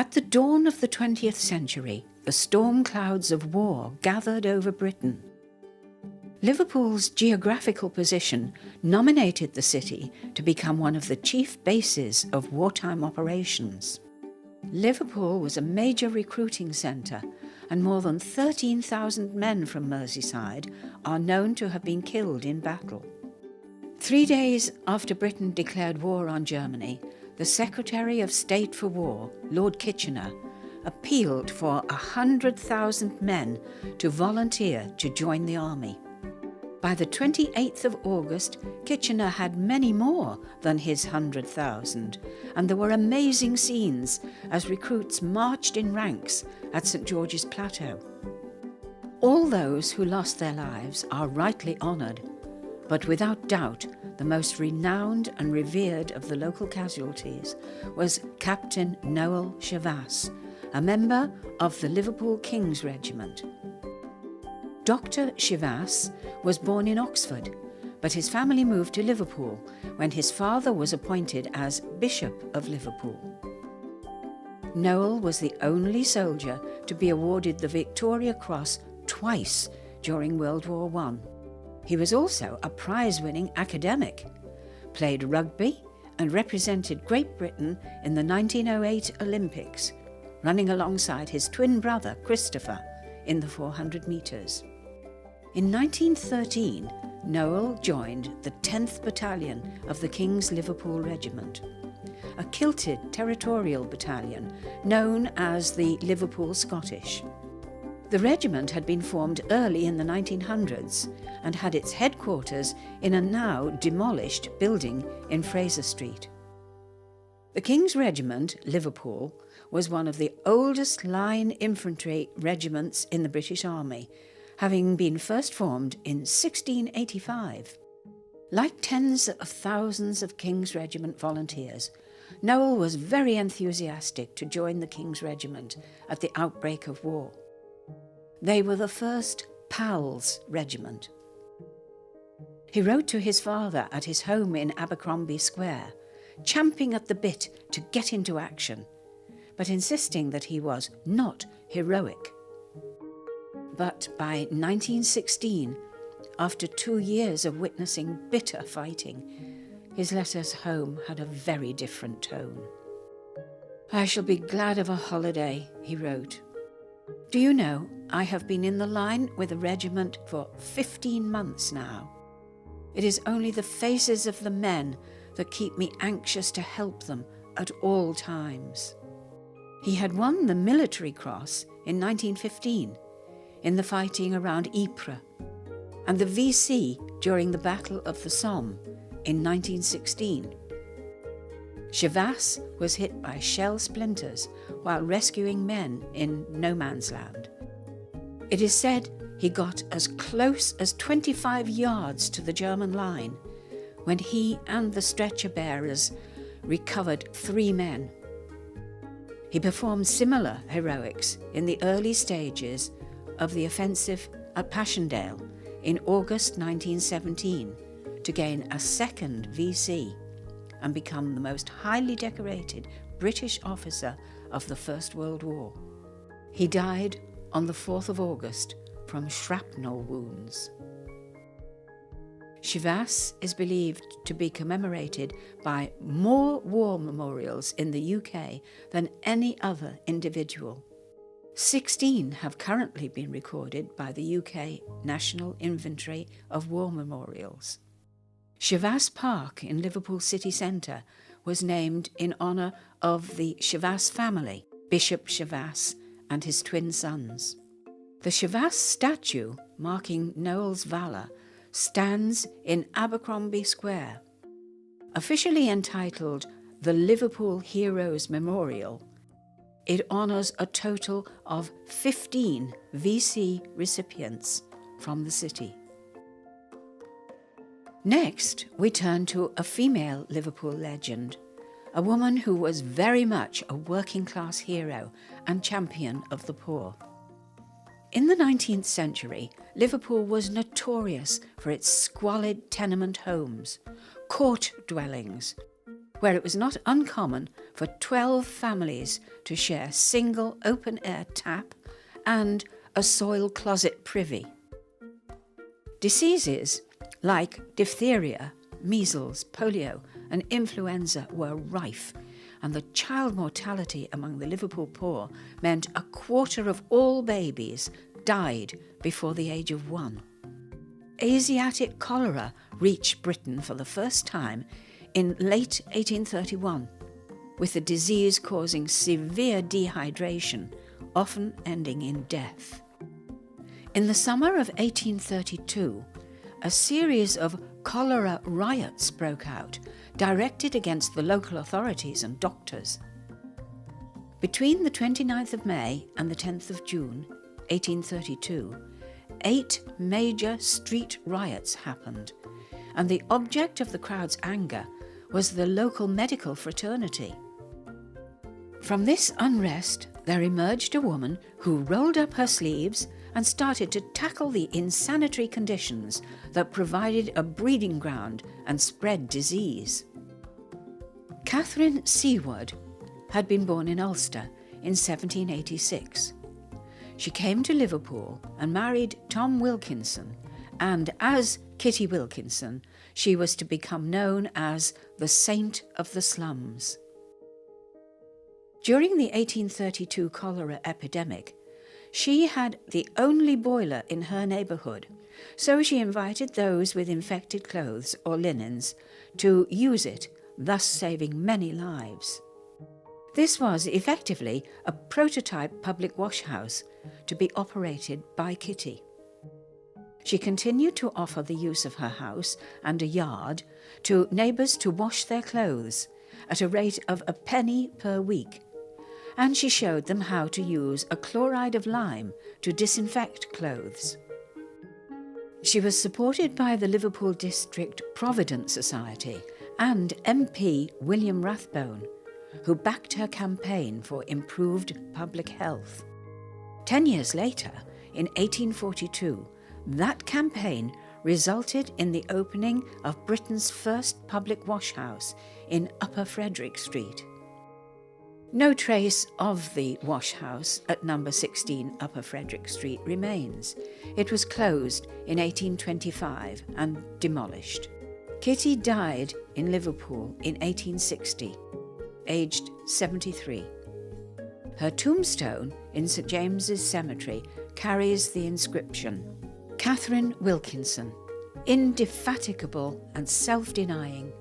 At the dawn of the 20th century, the storm clouds of war gathered over Britain. Liverpool's geographical position nominated the city to become one of the chief bases of wartime operations. Liverpool was a major recruiting centre, and more than 13,000 men from Merseyside are known to have been killed in battle. 3 days after Britain declared war on Germany, the Secretary of State for War, Lord Kitchener, appealed for 100,000 men to volunteer to join the army. By the 28th of August, Kitchener had many more than his 100,000, and there were amazing scenes as recruits marched in ranks at St George's Plateau. All those who lost their lives are rightly honoured, but without doubt the most renowned and revered of the local casualties was Captain Noel Chavasse, a member of the Liverpool King's Regiment. Dr. Chavasse was born in Oxford, but his family moved to Liverpool when his father was appointed as Bishop of Liverpool. Noel was the only soldier to be awarded the Victoria Cross twice during World War I. He was also a prize-winning academic, played rugby and represented Great Britain in the 1908 Olympics, running alongside his twin brother Christopher in the 400 metres. In 1913, Noel joined the 10th Battalion of the King's Liverpool Regiment, a kilted territorial battalion known as the Liverpool Scottish. The regiment had been formed early in the 1900s and had its headquarters in a now demolished building in Fraser Street. The King's Regiment, Liverpool, was one of the oldest line infantry regiments in the British Army, having been first formed in 1685. Like tens of thousands of King's Regiment volunteers, Noel was very enthusiastic to join the King's Regiment at the outbreak of war. They were the first PALS regiment. He wrote to his father at his home in Abercrombie Square, champing at the bit to get into action, but insisting that he was not heroic. But by 1916, after 2 years of witnessing bitter fighting, his letters home had a very different tone. "I shall be glad of a holiday," he wrote. "Do you know, I have been in the line with the regiment for 15 months now. It is only the faces of the men that keep me anxious to help them at all times." He had won the Military Cross in 1915 in the fighting around Ypres, and the VC during the Battle of the Somme in 1916. Chavasse was hit by shell splinters while rescuing men in no man's land. It is said he got as close as 25 yards to the German line when he and the stretcher bearers recovered 3 men. He performed similar heroics in the early stages of the offensive at Passchendaele in August 1917 to gain a second VC and become the most highly decorated British officer of the First World War. He died on the 4th of August from shrapnel wounds. Chavasse is believed to be commemorated by more war memorials in the UK than any other individual. 16 have currently been recorded by the UK National Inventory of War Memorials. Chavasse Park in Liverpool city centre was named in honour of the Chavasse family, Bishop Chavasse and his twin sons. The Chavasse statue, marking Noel's valour, stands in Abercrombie Square. Officially entitled the Liverpool Heroes Memorial, it honours a total of 15 VC recipients from the city. Next, we turn to a female Liverpool legend, a woman who was very much a working-class hero and champion of the poor. In the 19th century, Liverpool was notorious for its squalid tenement homes, court dwellings, where it was not uncommon for 12 families to share single open-air tap and a soil closet privy. Diseases like diphtheria, measles, polio and influenza were rife, and the child mortality among the Liverpool poor meant a quarter of all babies died before the age of 1. Asiatic cholera reached Britain for the first time in late 1831, with the disease causing severe dehydration, often ending in death. In the summer of 1832, a series of cholera riots broke out, directed against the local authorities and doctors. Between the 29th of May and the 10th of June, 1832, 8 major street riots happened, and the object of the crowd's anger was the local medical fraternity. From this unrest, there emerged a woman who rolled up her sleeves and started to tackle the insanitary conditions that provided a breeding ground and spread disease. Catherine Seward had been born in Ulster in 1786. She came to Liverpool and married Tom Wilkinson, and as Kitty Wilkinson, she was to become known as the Saint of the Slums. During the 1832 cholera epidemic, she had the only boiler in her neighbourhood, so she invited those with infected clothes or linens to use it, thus saving many lives. This was effectively a prototype public washhouse to be operated by Kitty. She continued to offer the use of her house and a yard to neighbours to wash their clothes at a rate of a penny per week, and she showed them how to use a chloride of lime to disinfect clothes. She was supported by the Liverpool District Provident Society and MP William Rathbone, who backed her campaign for improved public health. 10 years later, in 1842, that campaign resulted in the opening of Britain's first public washhouse in Upper Frederick Street. No trace of the washhouse at number 16 Upper Frederick Street remains. It was closed in 1825 and demolished. Kitty died in Liverpool in 1860, aged 73. Her tombstone in St James's Cemetery carries the inscription, Catherine Wilkinson, indefatigable and self-denying,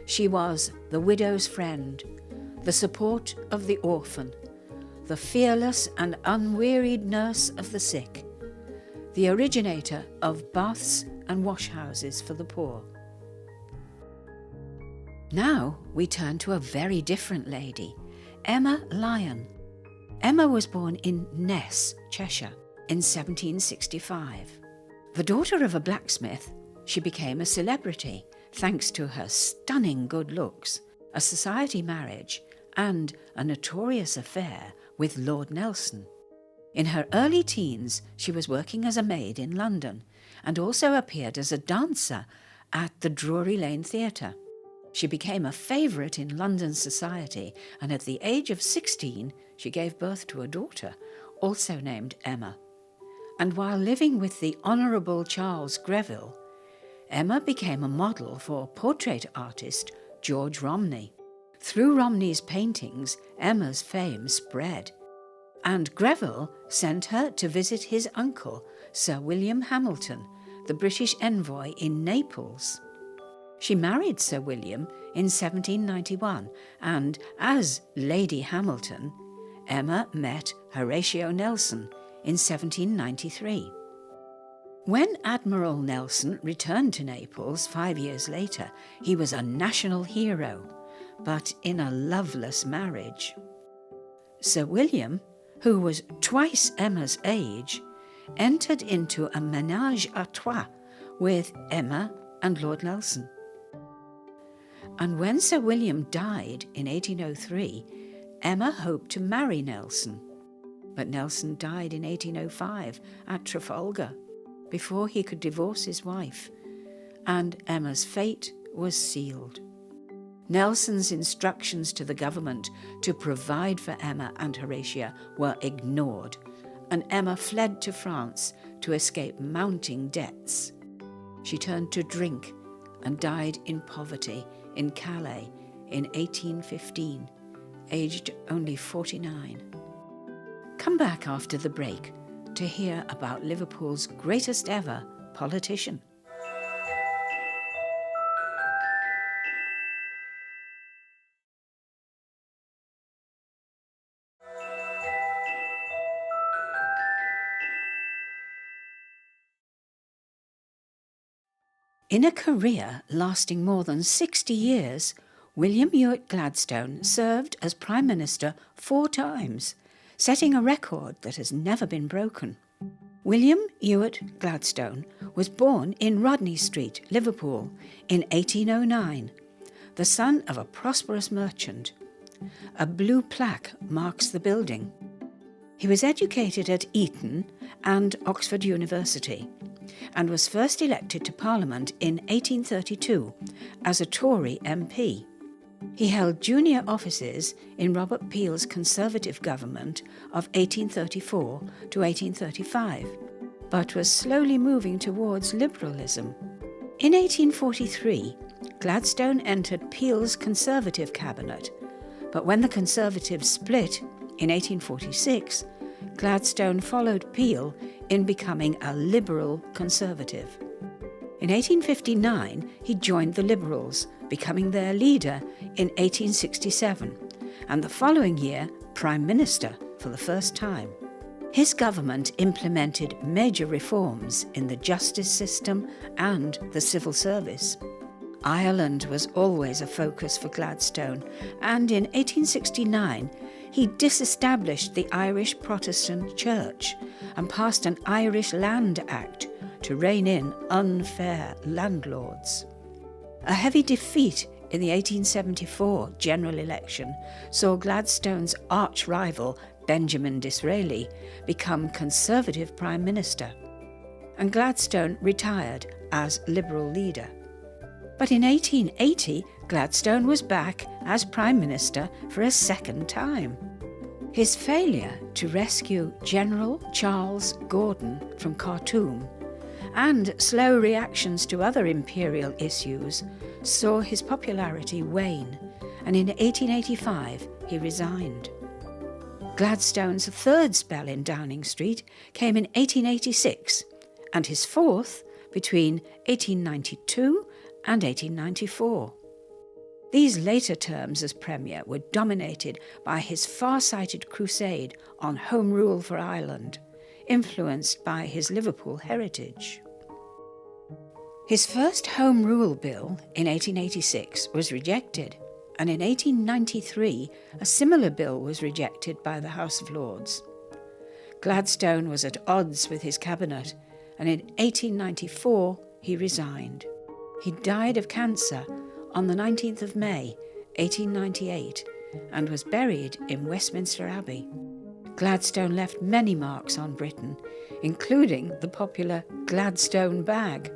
she was the widow's friend, the support of the orphan, the fearless and unwearied nurse of the sick, the originator of baths and washhouses for the poor. Now we turn to a very different lady, Emma Lyon. Emma was born in Ness, Cheshire, in 1765. The daughter of a blacksmith, she became a celebrity thanks to her stunning good looks, a society marriage, and a notorious affair with Lord Nelson. In her early teens, she was working as a maid in London and also appeared as a dancer at the Drury Lane Theatre. She became a favourite in London society, and at the age of 16, she gave birth to a daughter, also named Emma. And while living with the Honourable Charles Greville, Emma became a model for portrait artist George Romney. Through Romney's paintings, Emma's fame spread, and Greville sent her to visit his uncle, Sir William Hamilton, the British envoy in Naples. She married Sir William in 1791, and as Lady Hamilton, Emma met Horatio Nelson in 1793. When Admiral Nelson returned to Naples 5 years later, he was a national hero, but in a loveless marriage. Sir William, who was twice Emma's age, entered into a ménage à trois with Emma and Lord Nelson. And when Sir William died in 1803, Emma hoped to marry Nelson. But Nelson died in 1805 at Trafalgar, before he could divorce his wife, and Emma's fate was sealed. Nelson's instructions to the government to provide for Emma and Horatia were ignored, and Emma fled to France to escape mounting debts. She turned to drink and died in poverty in Calais in 1815, aged only 49. Come back after the break to hear about Liverpool's greatest ever politician. In a career lasting more than 60 years, William Ewart Gladstone served as Prime Minister 4 times, setting a record that has never been broken. William Ewart Gladstone was born in Rodney Street, Liverpool, in 1809, the son of a prosperous merchant. A blue plaque marks the building. He was educated at Eton and Oxford University, and was first elected to Parliament in 1832 as a Tory MP. He held junior offices in Robert Peel's Conservative government of 1834 to 1835, but was slowly moving towards liberalism. In 1843, Gladstone entered Peel's Conservative cabinet, but when the Conservatives split in 1846, Gladstone followed Peel in becoming a Liberal Conservative. In 1859, he joined the Liberals, becoming their leader in 1867, and the following year, Prime Minister for the first time. His government implemented major reforms in the justice system and the civil service. Ireland was always a focus for Gladstone, and in 1869 he disestablished the Irish Protestant Church and passed an Irish Land Act to rein in unfair landlords. A heavy defeat in the 1874 general election saw Gladstone's arch-rival Benjamin Disraeli become Conservative Prime Minister, and Gladstone retired as Liberal leader. But in 1880, Gladstone was back as Prime Minister for a second time. His failure to rescue General Charles Gordon from Khartoum and slow reactions to other imperial issues saw his popularity wane, and in 1885 he resigned. Gladstone's third spell in Downing Street came in 1886, and his fourth between 1892 and 1894. These later terms as Premier were dominated by his far-sighted crusade on Home Rule for Ireland, influenced by his Liverpool heritage. His first Home Rule Bill in 1886 was rejected, and in 1893 a similar bill was rejected by the House of Lords. Gladstone was at odds with his cabinet, and in 1894 he resigned. He died of cancer on the 19th of May, 1898, and was buried in Westminster Abbey. Gladstone left many marks on Britain, including the popular Gladstone bag.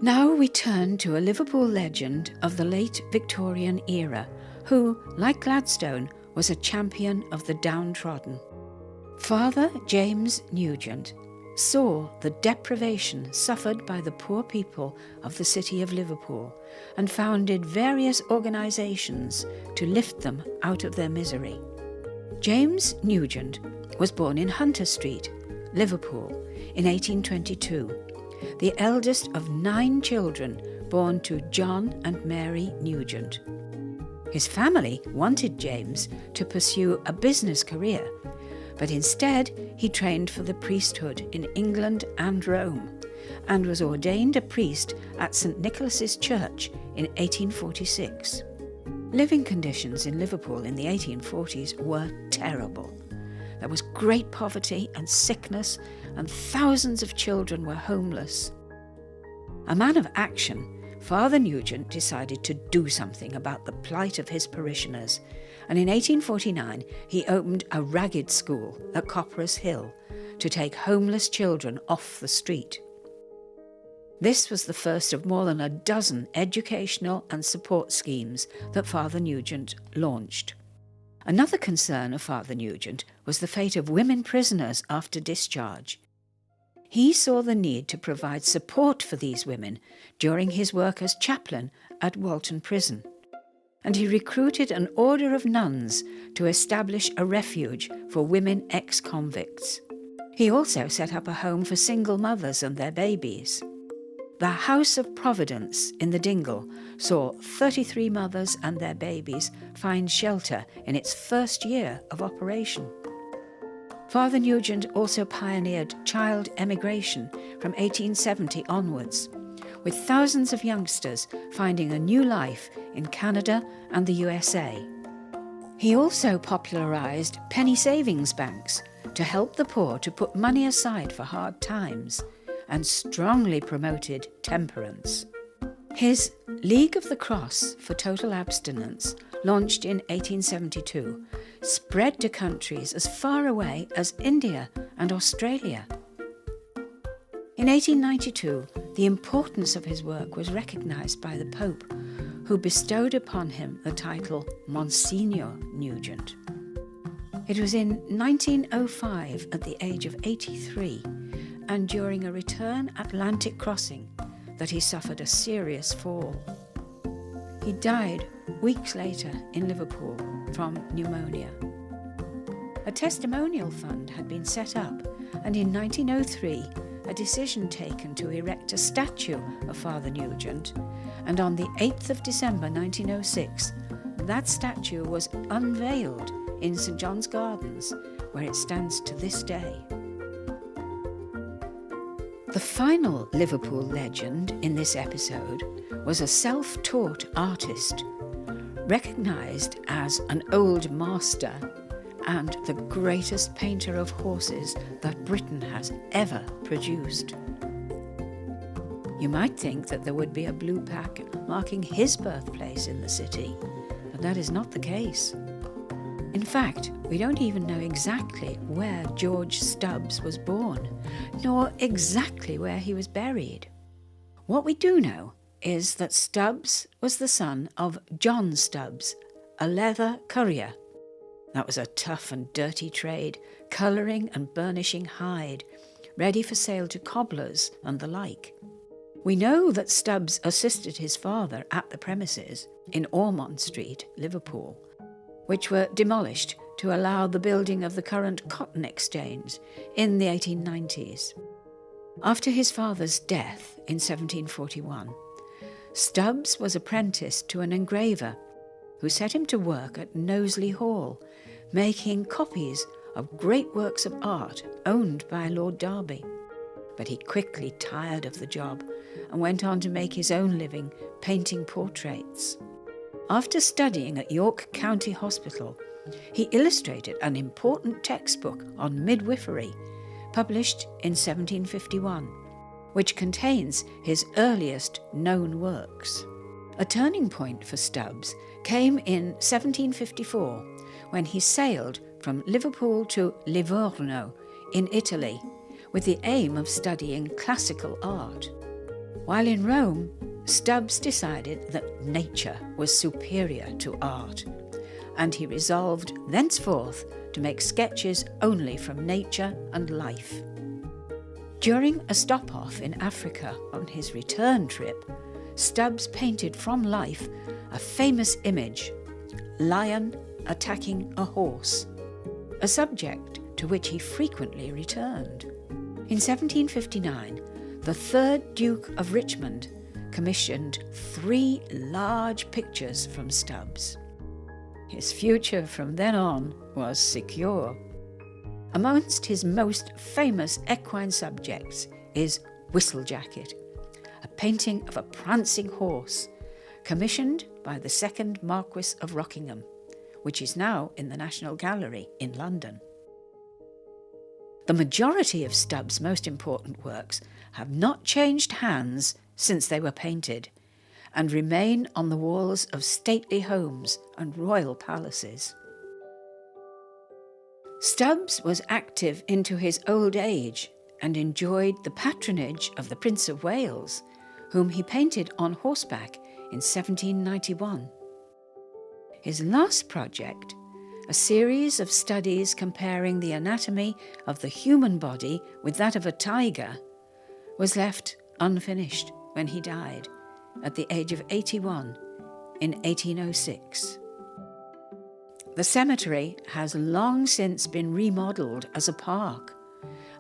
Now we turn to a Liverpool legend of the late Victorian era, who, like Gladstone, was a champion of the downtrodden. Father James Nugent saw the deprivation suffered by the poor people of the city of Liverpool and founded various organisations to lift them out of their misery. James Nugent was born in Hunter Street, Liverpool, in 1822, the eldest of 9 children born to John and Mary Nugent. His family wanted James to pursue a business career, but instead he trained for the priesthood in England and Rome, and was ordained a priest at St. Nicholas's Church in 1846. Living conditions in Liverpool in the 1840s were terrible. There was great poverty and sickness, and thousands of children were homeless. A man of action, Father Nugent decided to do something about the plight of his parishioners, and in 1849 he opened a ragged school at Copperas Hill to take homeless children off the street. This was the first of more than a dozen educational and support schemes that Father Nugent launched. Another concern of Father Nugent was the fate of women prisoners after discharge. He saw the need to provide support for these women during his work as chaplain at Walton Prison, and he recruited an order of nuns to establish a refuge for women ex-convicts. He also set up a home for single mothers and their babies. The House of Providence in the Dingle saw 33 mothers and their babies find shelter in its first year of operation. Father Nugent also pioneered child emigration from 1870 onwards, with thousands of youngsters finding a new life in Canada and the USA. He also popularised penny savings banks to help the poor to put money aside for hard times, and strongly promoted temperance. His League of the Cross for Total Abstinence, launched in 1872, spread to countries as far away as India and Australia. In 1892, the importance of his work was recognised by the Pope, who bestowed upon him the title Monsignor Nugent. It was in 1905, at the age of 83, and during a return Atlantic crossing, that he suffered a serious fall. He died weeks later in Liverpool from pneumonia. A testimonial fund had been set up, and in 1903 a decision taken to erect a statue of Father Nugent, and on the 8th of December 1906 that statue was unveiled in St John's Gardens, where it stands to this day. The final Liverpool legend in this episode was a self-taught artist, recognised as an old master and the greatest painter of horses that Britain has ever produced. You might think that there would be a blue plaque marking his birthplace in the city, but that is not the case. In fact, we don't even know exactly where George Stubbs was born, nor exactly where he was buried. What we do know is that Stubbs was the son of John Stubbs, a leather currier. That was a tough and dirty trade, colouring and burnishing hide, ready for sale to cobblers and the like. We know that Stubbs assisted his father at the premises in Ormond Street, Liverpool, which were demolished to allow the building of the current Cotton Exchange in the 1890s. After his father's death in 1741, Stubbs was apprenticed to an engraver who set him to work at Knowsley Hall, making copies of great works of art owned by Lord Derby. But he quickly tired of the job and went on to make his own living painting portraits. After studying at York County Hospital, he illustrated an important textbook on midwifery, published in 1751, which contains his earliest known works. A turning point for Stubbs came in 1754, when he sailed from Liverpool to Livorno in Italy, with the aim of studying classical art. While in Rome, Stubbs decided that nature was superior to art, and he resolved thenceforth to make sketches only from nature and life. During a stop-off in Africa on his return trip, Stubbs painted from life a famous image, lion attacking a horse, a subject to which he frequently returned. In 1759, the 3rd Duke of Richmond commissioned 3 large pictures from Stubbs. His future from then on was secure. Amongst his most famous equine subjects is Whistlejacket, a painting of a prancing horse, commissioned by the 2nd Marquess of Rockingham, which is now in the National Gallery in London. The majority of Stubbs' most important works have not changed hands since they were painted, and remain on the walls of stately homes and royal palaces. Stubbs was active into his old age and enjoyed the patronage of the Prince of Wales, whom he painted on horseback in 1791. His last project, a series of studies comparing the anatomy of the human body with that of a tiger, was left unfinished when he died at the age of 81 in 1806. The cemetery has long since been remodelled as a park,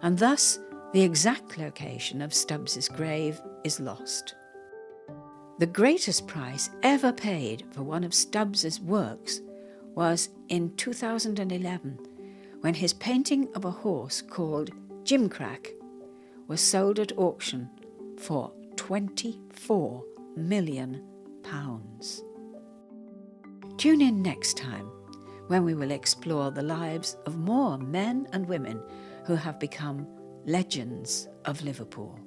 and thus the exact location of Stubbs's grave is lost. The greatest price ever paid for one of Stubbs's works was in 2011, when his painting of a horse called Gimcrack was sold at auction for £24 million. Tune in next time when we will explore the lives of more men and women who have become legends of Liverpool.